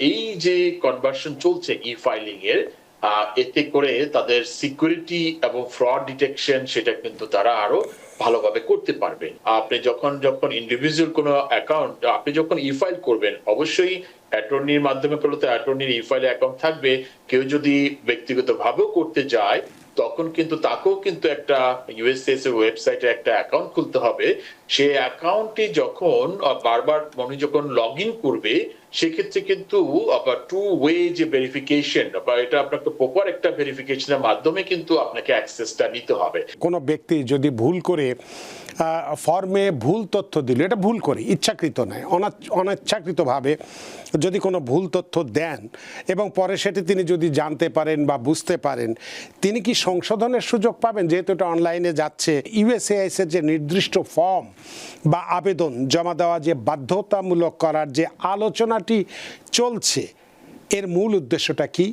এই যে কনভার্সন চলছে ই ফাইলিং এর, এতে করে তাদের সিকিউরিটি এবং ফ্রড ডিটেকশন সেটা কিন্তু তারা আরো ভালোভাবে করতে পারবে। আপনি যখন যখন ইন্ডিভিজুয়াল কোনো অ্যাকাউন্ট আপনি যখন ই ফাইল করবেন, অবশ্যই অ্যাটর্নির মাধ্যমে করলে তো অ্যাটর্নির ই ফাইলে অ্যাকাউন্ট থাকবে। কেউ যদি ব্যক্তিগতভাবেও করতে যায়, তখন কিন্তু তাকেও কিন্তু একটা ইউএসসিএস এর ওয়েবসাইটে একটা অ্যাকাউন্ট খুলতে হবে। সেই অ্যাকাউন্টে যখন বারবার উনি যখন লগ ইন করবে, সেক্ষেত্রে কিন্তু আবার টু ওয়ে যে ভেরিফিকেশন বা এটা আপনাকে প্রপার একটা ভেরিফিকেশনের মাধ্যমে কিন্তু আপনাকে অ্যাক্সেসটা নিতে হবে। কোনো ব্যক্তি যদি ভুল করে ফর্মে ভুল তথ্য দিল, এটা ভুল করে, ইচ্ছাকৃত নয়, অনিচ্ছাকৃতভাবে যদি কোনো ভুল তথ্য দেন এবং পরে সেটি তিনি যদি জানতে পারেন বা বুঝতে পারেন, তিনি কি সংশোধনের সুযোগ পাবেন? যেহেতু এটা অনলাইনে যাচ্ছে, ইউএসসিআইএস এর যে নির্দিষ্ট ফর্ম বা আবেদন জমা দেওয়া যে বাধ্যতামূলক করার যে আলোচনাটি চলছে, এর মূল উদ্দেশ্যটা কি?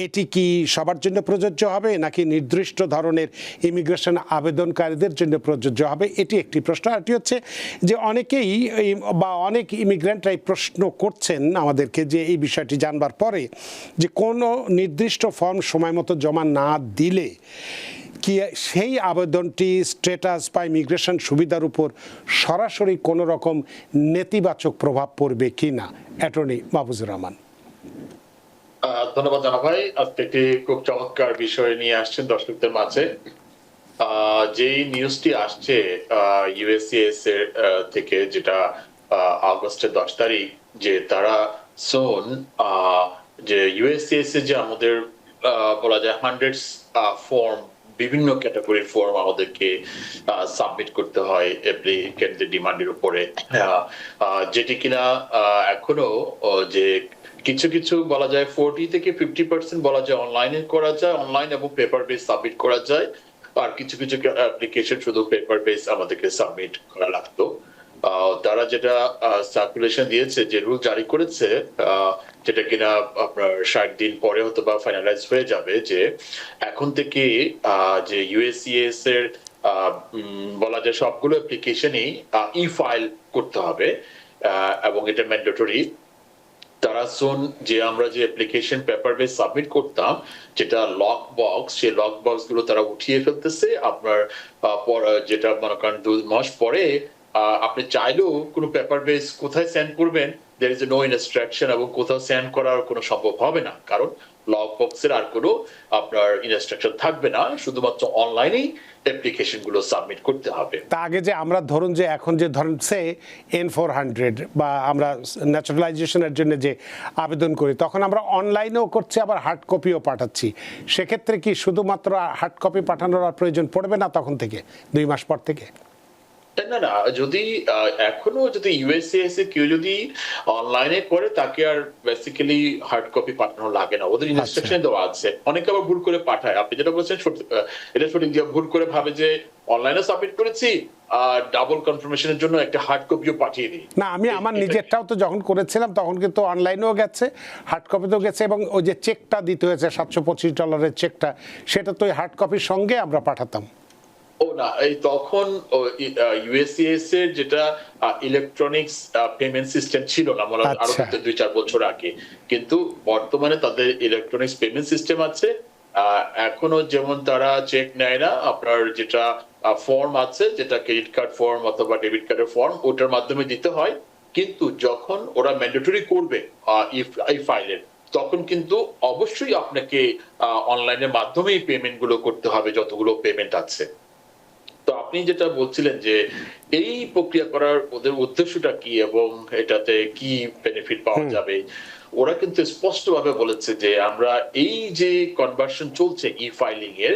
এটি কি সবার জন্য প্রযোজ্য হবে নাকি নির্দিষ্ট ধরনের ইমিগ্রেশন আবেদনকারীদের জন্য প্রযোজ্য হবে? এটি একটি প্রশ্ন। আরটি হচ্ছে যে অনেকেই বা অনেক ইমিগ্রেন্টরাই প্রশ্ন করছেন আমাদেরকে যে এই বিষয়টি জানবার পরে যে কোনো নির্দিষ্ট ফর্ম সময় মতো জমা না দিলে কি সেই আবেদনটি স্ট্যাটাস বা ইমিগ্রেশন সুবিধার উপর সরাসরি কোনো রকম নেতিবাচক প্রভাব পড়বে কি না? অ্যাটর্নি মাহফুজুর রহমান। ধন্যবাদ জানা ভাই, আজকে একটি খুব চমৎকার বিষয় নিয়ে আসছেন দর্শকদের মাঝে। যেই নিউজটি আসছে ইউএসসিএস এর থেকে, যেটা আগস্টের 10 তারিখ, যে তারা সোন যে ইউএসসিএস এর যে আমাদের বলা যায় হান্ড্রেডস ফর্ম, বিভিন্ন ক্যাটাগরির ফর্ম আমাদেরকে সাবমিট করতে হয় অ্যাপ্লিকেন্টদের ডিমান্ডের উপরে, যেটি কিনা এখনো যে কিছু কিছু বলা যায় 40 থেকে 50% বলা যায় অনলাইনে করা যায়, অনলাইন এবং পেপার বেস সাবমিট করা যায়। আর কিছু কিছু অ্যাপ্লিকেশন শুধু পেপার বেস আমাদেরকে সাবমিট করা লাগতো। তারা যেটা সার্কুলেশন দিয়েছে, যে রুল জারি করেছে, যেটা কিনা আপনার 60 দিন পরে হয়তো বা ফাইনালাইজ হয়ে যাবে, যে এখন থেকে যে ইউএসসিএস এর বলা যায় সবগুলো অ্যাপ্লিকেশনই ই ফাইল করতে হবে, এবং এটা ম্যান্ডেটরি। তারা সোন যে আমরা যে অ্যাপ্লিকেশন পেপার বেস সাবমিট করতাম, যেটা লক বক্স, সেই লক বক্স গুলো তারা উঠিয়ে ফেলতেছে। আপনার যেটা মনে করেন 2 মাস পরে আপনি চাইলেও কোনো পেপার বেস কোথায় সেন্ড করবেন, there is no instruction, এবং কোথাও সেন্ড করার কোনো সম্ভব হবে না, কারণ লক বক্সের আর কোনো আপনার ইনস্ট্রাকশন থাকবে না, শুধুমাত্র অনলাইনেই অ্যাপ্লিকেশন গুলো সাবমিট করতে হবে। তা আগে যে আমরা ধরুন যে এখন যে ধরুন সে N400 বা আমরা ন্যাচারালাইজেশনের জন্য যে আবেদন করি, তখন আমরা অনলাইনেও করছি, আবার হার্ড কপিও পাঠাচ্ছি। সেক্ষেত্রে কি শুধুমাত্র হার্ড কপি পাঠানোর আর প্রয়োজন পড়বে না তখন থেকে, 2 মাস পর থেকে? না না, যদি এখনো যদি ইউএসসিএস এ কেউ যদি অনলাইনে করে, তাকে আর বেসিক্যালি হার্ড কপি পাঠানো লাগে না, ওদের ইনস্ট্রাকশন দেওয়া আছে। অনেকে আবার ভুল করে পাঠায়, আপনি যেটা বলছেন এটা সঠিক, দিয়ে ভুল করে ভাবে যে অনলাইনে সাবমিট করেছি আর ডাবল কনফার্মেশনের জন্য একটা হার্ড কপিও পাঠিয়ে দিই। না, আমি আমার নিজেরটাও তো যখন করেছিলাম তখন কিন্তু অনলাইনেও গেছে, হার্ড কপিতেও গেছে, এবং ওই যে চেকটা দিতে হয়েছে $725 চেকটা, সেটা তো ওই হার্ড কপির সঙ্গে আমরা পাঠাতাম। ও না, এই তখন ইউএসসিএস এর যেটা ইলেকট্রনিক্স পেমেন্ট সিস্টেম ছিল না, মানে আরো 2-4 বছর আগে, কিন্তু বর্তমানে তাদের ইলেকট্রনিক্স পেমেন্ট সিস্টেম আছে। এখনো যেমন তারা চেক নেয় না, আপনার যেটা ফর্ম আছে, যেটা ক্রেডিট কার্ড ফর্ম অথবা ডেবিট কার্ডের ফর্ম, ওটার মাধ্যমে দিতে হয়। কিন্তু যখন ওরা ম্যান্ডেটরি করবে এই ফাইলের, তখন কিন্তু অবশ্যই আপনাকে অনলাইনের মাধ্যমেই পেমেন্ট গুলো করতে হবে, যতগুলো পেমেন্ট আছে। তো আপনি যেটা বলছিলেন যে এই প্রক্রিয়া করার ওদের উদ্দেশ্যটা কি এবং এটাতে কি বেনিফিট পাওয়া যাবে, ওরা কিন্তু স্পষ্টভাবে বলেছে যে আমরা এই যে কনভার্সন চলছে ই ফাইলিং এর,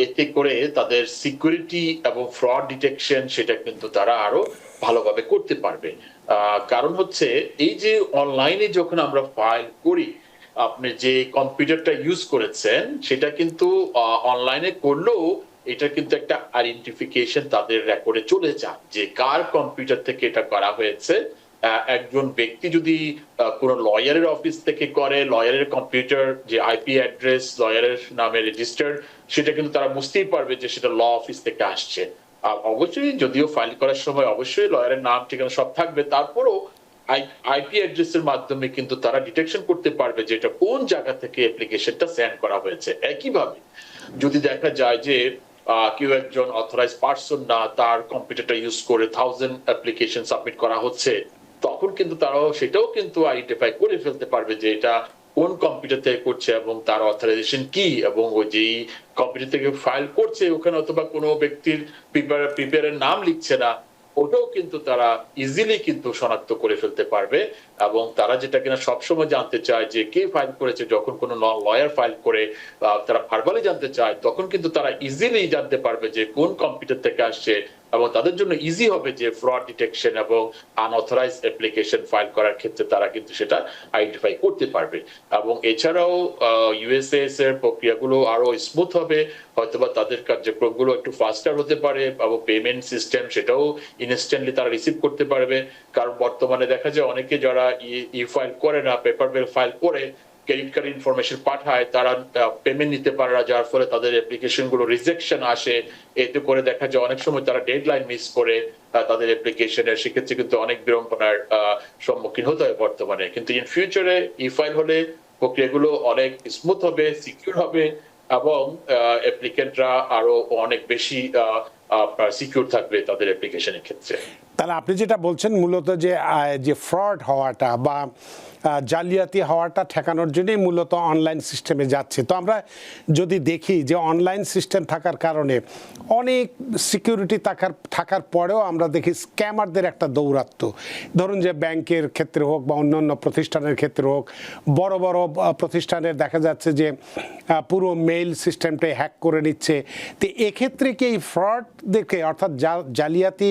এতে করে তাদের সিকিউরিটি এবং ফ্রড ডিটেকশন সেটা কিন্তু তারা আরো ভালোভাবে করতে পারবে। কারণ হচ্ছে এই যে অনলাইনে যখন আমরা ফাইল করি, আপনি যে কম্পিউটারটা ইউজ করেছেন সেটা কিন্তু অনলাইনে করলেও এটা কিন্তু একটা আইডেন্টিফিকেশন তাদের রেকর্ডে চলে যায় যে কার কম্পিউটার থেকে এটা করা হয়েছে। একজন ব্যক্তি যদি কোনো লয়ারের অফিস থেকে করে, লয়ারের কম্পিউটার যে আইপি অ্যাড্রেস লয়ারের নামে রেজিস্টার্ড, সেটা কিন্তু তারা বুঝতেই পারবে যে সেটা ল অফিস থেকে আসছে। অবশ্যই যদিও ফাইল করার সময় অবশ্যই লয়ারের নাম ঠিকানা সব থাকবে, তারপরও আইপি অ্যাড্রেসের মাধ্যমে কিন্তু তারা ডিটেকশন করতে পারবে যে এটা কোন জায়গা থেকে অ্যাপ্লিকেশনটা সেন্ড করা হয়েছে। একইভাবে যদি দেখা যায় যে কেউ একজন অথরাইজ পার্সন না, তার কম্পিউটারটা ইউজ করে 1000 অ্যাপ্লিকেশন সাবমিট করা হচ্ছে, তখন কিন্তু তারাও সেটাও কিন্তু আইডেন্টিফাই করে ফেলতে পারবে যে এটা কোন কম্পিউটার থেকে করছে এবং তার অথরাইজেশন কি, এবং ওই যেই কম্পিউটার থেকে ফাইল করছে ওখানে অথবা কোনো ব্যক্তির প্রিপেয়ারের নাম লিখছে না, ওটাও কিন্তু তারা ইজিলি কিন্তু শনাক্ত করে ফেলতে পারবে। এবং তারা যেটা কিনা সবসময় জানতে চায় যে কে ফাইল করেছে, যখন কোনো লয়ার ফাইল করে তারা ভার্বালি জানতে চায়, তখন কিন্তু তারা ইজিলি জানতে পারবে যে কোন কম্পিউটার থেকে আসছে, এবং তাদের জন্য ইজি হবে যে ফ্রড ডিটেকশন এবং আনঅথরাইজ অ্যাপ্লিকেশন ফাইল করার ক্ষেত্রে তারা কিন্তু সেটা আইডেন্টিফাই করতে পারবে। এবং এছাড়াও ইউএসএস এর প্রক্রিয়াগুলো আরো স্মুথ হবে, হয়তোবা তাদের কার্যক্রমগুলো একটু ফাস্টার হতে পারে, এবং পেমেন্ট সিস্টেম সেটাও ইনস্ট্যান্টলি তারা রিসিভ করতে পারবে। কারণ বর্তমানে দেখা যায় অনেকে যারা ই ফাইল করে না, পেপার বিল ফাইল করে ক্রেডিট কার্ড ইনফরমেশন পাঠায়, তারা পেমেন্ট নিতে পারে না, যার ফলে তাদের অ্যাপ্লিকেশন গুলো রিজেকশন আসে। এতে করে দেখা যায় অনেক সময় তারা ডেডলাইন মিস করে তাদের অ্যাপ্লিকেশনের, সেক্ষেত্রে কিন্তু অনেক বিড়ম্বনার সম্মুখীন হতে হয় বর্তমানে। কিন্তু ইন ফিউচারে ই ফাইল হলে প্রক্রিয়াগুলো অনেক স্মুথ হবে, সিকিউর হবে, এবং অ্যাপ্লিকেন্টরা আরো অনেক বেশি সিকিউর থাকবে তাদের অ্যাপ্লিকেশনের ক্ষেত্রে। তাহলে আপনি যেটা বলছেন মূলত যে যে ফ্রড হওয়াটা বা জালিয়াতি হওয়াটা ঠেকানোর জন্যই মূলত অনলাইন সিস্টেমে যাচ্ছে। তো আমরা যদি দেখি যে অনলাইন সিস্টেম থাকার কারণে অনেক সিকিউরিটি থাকার পরেও আমরা দেখি স্ক্যামারদের একটা দৌরাত্ম্য। ধরুন যে ব্যাংকের ক্ষেত্রে হোক বা অন্যান্য প্রতিষ্ঠানের ক্ষেত্রে হোক, বড় বড় প্রতিষ্ঠানের দেখা যাচ্ছে যে পুরো মেইল সিস্টেমটাই হ্যাক করে নিচ্ছে। তো এক্ষেত্রে কি এই ফ্রড দেখে অর্থাৎ জালিয়াতি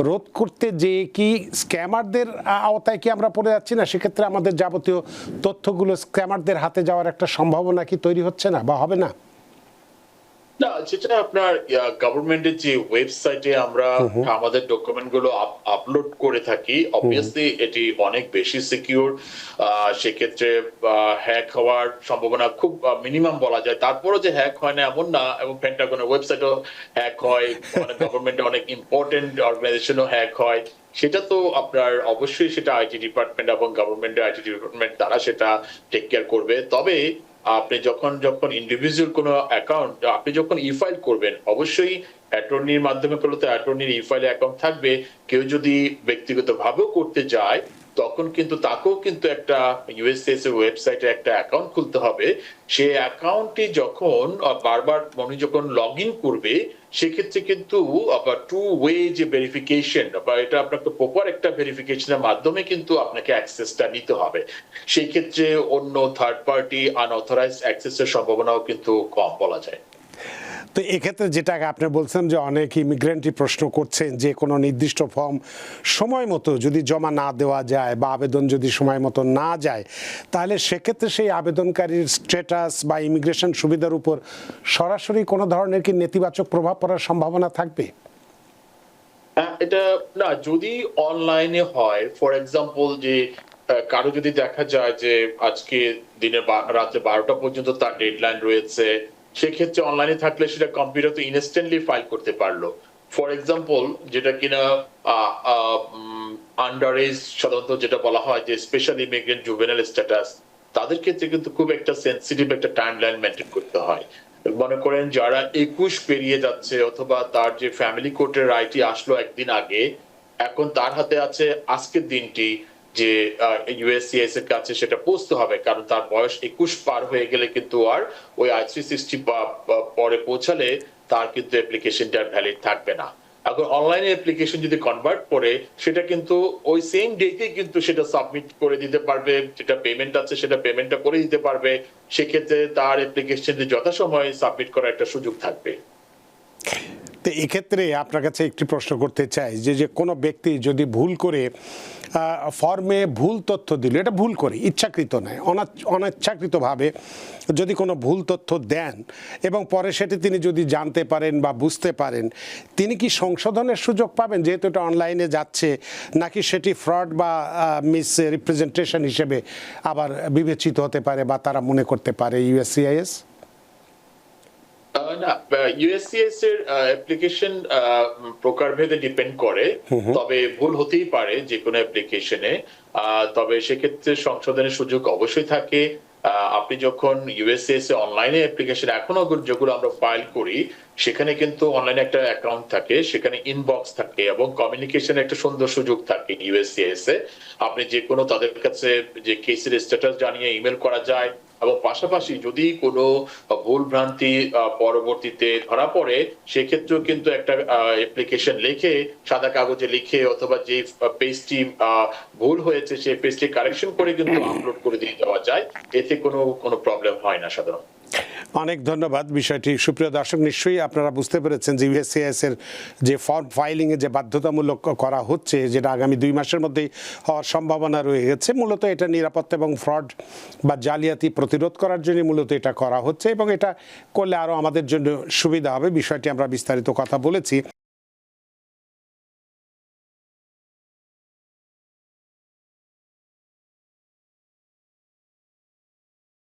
রোধ করতে যে কি স্ক্যামারদের আওতায় কি আমরা পড়ে যাচ্ছি না? সেক্ষেত্রে আমাদের যাবতীয় তথ্যগুলো স্ক্যামারদের হাতে যাওয়ার একটা সম্ভাবনা কি তৈরি হচ্ছে না বা হবে না? না, যেটা আপনার গভর্নমেন্টের যে ওয়েবসাইটে আমরা আমাদের ডকুমেন্ট গুলো আপলোড করে থাকি, অবভিয়াসলি এটি অনেক বেশি সিকিউর। সেক্ষেত্রে হ্যাক হওয়ার সম্ভাবনা খুব মিনিমাম বলা যায়। তারপরও যে হ্যাক হয় না এমন না, এবং পেন্টাগনের ওয়েবসাইটও হ্যাক হয়, মানে গভর্নমেন্টের অনেক ইম্পর্টেন্ট অর্গানাইজেশনও হ্যাক হয়। সেটা তো আপনার অবশ্যই সেটা আইটি ডিপার্টমেন্ট এবং গভর্নমেন্টের আইটি ডিপার্টমেন্ট তারা সেটা টেক কেয়ার করবে। তবে আপনি যখন ইন্ডিভিজুয়াল কোনো অ্যাকাউন্ট আপনি যখন ই ফাইল করবেন, অবশ্যই অ্যাটর্নির মাধ্যমে করলে তো অ্যাটর্নির ই ফাইলে অ্যাকাউন্ট থাকবে। কেউ যদি ব্যক্তিগতভাবেও করতে যায়, তখন কিন্তু তাকেও কিন্তু একটা ইউএসএস এর ওয়েবসাইটে একটা অ্যাকাউন্ট খুলতে হবে। সেই অ্যাকাউন্টটি যখন বারবার উনি যখন লগ ইন করবে, সেক্ষেত্রে কিন্তু আবার টু ওয়ে যে ভেরিফিকেশন বা এটা আপনাকে প্রপার একটা ভেরিফিকেশনের মাধ্যমে কিন্তু আপনাকে অ্যাক্সেসটা নিতে হবে। সেই ক্ষেত্রে অন্য থার্ড পার্টি আনঅথরাইজড অ্যাক্সেসের সম্ভাবনাও কিন্তু কম বলা যায়। তো এক্ষেত্রে যেটা আপনি বলছেন যে অনেক ইমিগ্রেন্টই প্রশ্ন করছেন যে কোনো নির্দিষ্ট ফর্ম সময় মতো যদি জমা না দেওয়া যায় বা আবেদন যদি সময় মতো না যায়, তাহলে সেক্ষেত্রে সেই আবেদনকারীর স্ট্যাটাস বা ইমিগ্রেশন সুবিধার উপর সরাসরি কোনো ধরনের কি নেতিবাচক প্রভাব পড়ার সম্ভাবনা থাকবে? এটা না, যদি অনলাইনে হয়, ফর এক্সাম্পল যে কারো যদি দেখা যায় যে আজকে দিনে রাতে 12টা পর্যন্ত তার ডেডলাইন রয়েছে, সেক্ষেত্রে অনলাইনে থাকলে সেটা কম্পিউটারে ইনস্ট্যান্টলি ফাইল করতে পারলো। ফর এক্সাম্পল যেটা কিনা আন্ডার এজ সাধারণত যেটা বলা হয় যে স্পেশাল ইমিগ্রেন্ট জুভেনাইল স্ট্যাটাস, তাদের ক্ষেত্রে কিন্তু খুব একটা সেন্সিটিভ একটা টাইমলাইন মেনটেন করতে হয়। মনে করেন যারা 21 পেরিয়ে যাচ্ছে, অথবা তার যে ফ্যামিলি কোর্টের রায়টি আসলো একদিন আগে, এখন তার হাতে আছে আজকের দিনটি যে ইউএসসিএস এর কাছে সেটা পৌঁছতে হবে, কারণ তার বয়স 21 পার হয়ে গেলে কিন্তু আর ওই I-360 পরে পৌঁছালে তার কিন্তু অ্যাপ্লিকেশনটা ভ্যালিড থাকবে না। এখন অনলাইনে অ্যাপ্লিকেশন যদি কনভার্ট করে, সেটা কিন্তু ওই সেম ডেটে কিন্তু সেটা সাবমিট করে দিতে পারবে, যেটা পেমেন্ট আছে সেটা পেমেন্টটা করে দিতে পারবে। সেক্ষেত্রে তার অ্যাপ্লিকেশন যথাসময়ে সাবমিট করার একটা সুযোগ থাকবে। তো এক্ষেত্রে আপনার কাছে একটি প্রশ্ন করতে চাই যে কোনো ব্যক্তি যদি ভুল করে ফর্মে ভুল তথ্য দিল, এটা ভুল করে ইচ্ছাকৃত নয়, অনিচ্ছাকৃতভাবে যদি কোনো ভুল তথ্য দেন এবং পরে সেটি তিনি যদি জানতে পারেন বা বুঝতে পারেন, তিনি কি সংশোধনের সুযোগ পাবেন যেহেতু এটা অনলাইনে যাচ্ছে, নাকি সেটি ফ্রড বা মিস রিপ্রেজেন্টেশন হিসেবে আবার বিবেচিত হতে পারে বা তারা মনে করতে পারে ইউএসসিআইএস? না, ইউএসসিএস এর অ্যাপ্লিকেশন প্রকারভেদে ডিপেন্ড করে, তবে ভুল হতেই পারে যে কোনো অ্যাপ্লিকেশনে। তবে সেক্ষেত্রে সংশোধনের সুযোগ অবশ্যই থাকে। আপনি যখন ইউএসসিএস এ অনলাইনে অ্যাপ্লিকেশন এখনো যেগুলো আমরা ফাইল করি, সেখানে কিন্তু অনলাইনে একটা অ্যাকাউন্ট থাকে, সেখানে ইনবক্স থাকে এবং কমিউনিকেশনের একটা সুন্দর সুযোগ থাকে ইউএসসিএস এ। আপনি যে কোনো তাদের কাছে যে কেসের স্ট্যাটাস জানিয়ে ইমেল করা যায়, এবং পাশাপাশি যদি কোনো ভুল ভ্রান্তি পরবর্তীতে ধরা পড়ে, সেক্ষেত্রেও কিন্তু একটা অ্যাপ্লিকেশন লিখে, সাদা কাগজে লিখে, অথবা যে পেজটি ভুল হয়েছে সেই পেজটি কারেকশন করে কিন্তু আপলোড করে দিয়ে দেওয়া যায়। এতে কোনো প্রবলেম হয় না সাধারণত। অনেক ধন্যবাদ। বিষয়টি সুপ্রিয় দর্শক, নিশ্চয়ই আপনারা বুঝতে পেরেছেন যে ইউএসসিআইএস এর যে ফর্ম ফাইলিংয়ে যে বাধ্যতামূলক করা হচ্ছে, যেটা আগামী 2 মাসের মধ্যেই হওয়ার সম্ভাবনা রয়ে গেছে, মূলত এটা নিরাপত্তা এবং ফ্রড বা জালিয়াতি প্রতিরোধ করার জন্য মূলত এটা করা হচ্ছে, এবং এটা করলে আরও আমাদের জন্য সুবিধা হবে। বিষয়টি আমরা বিস্তারিত কথা বলেছি।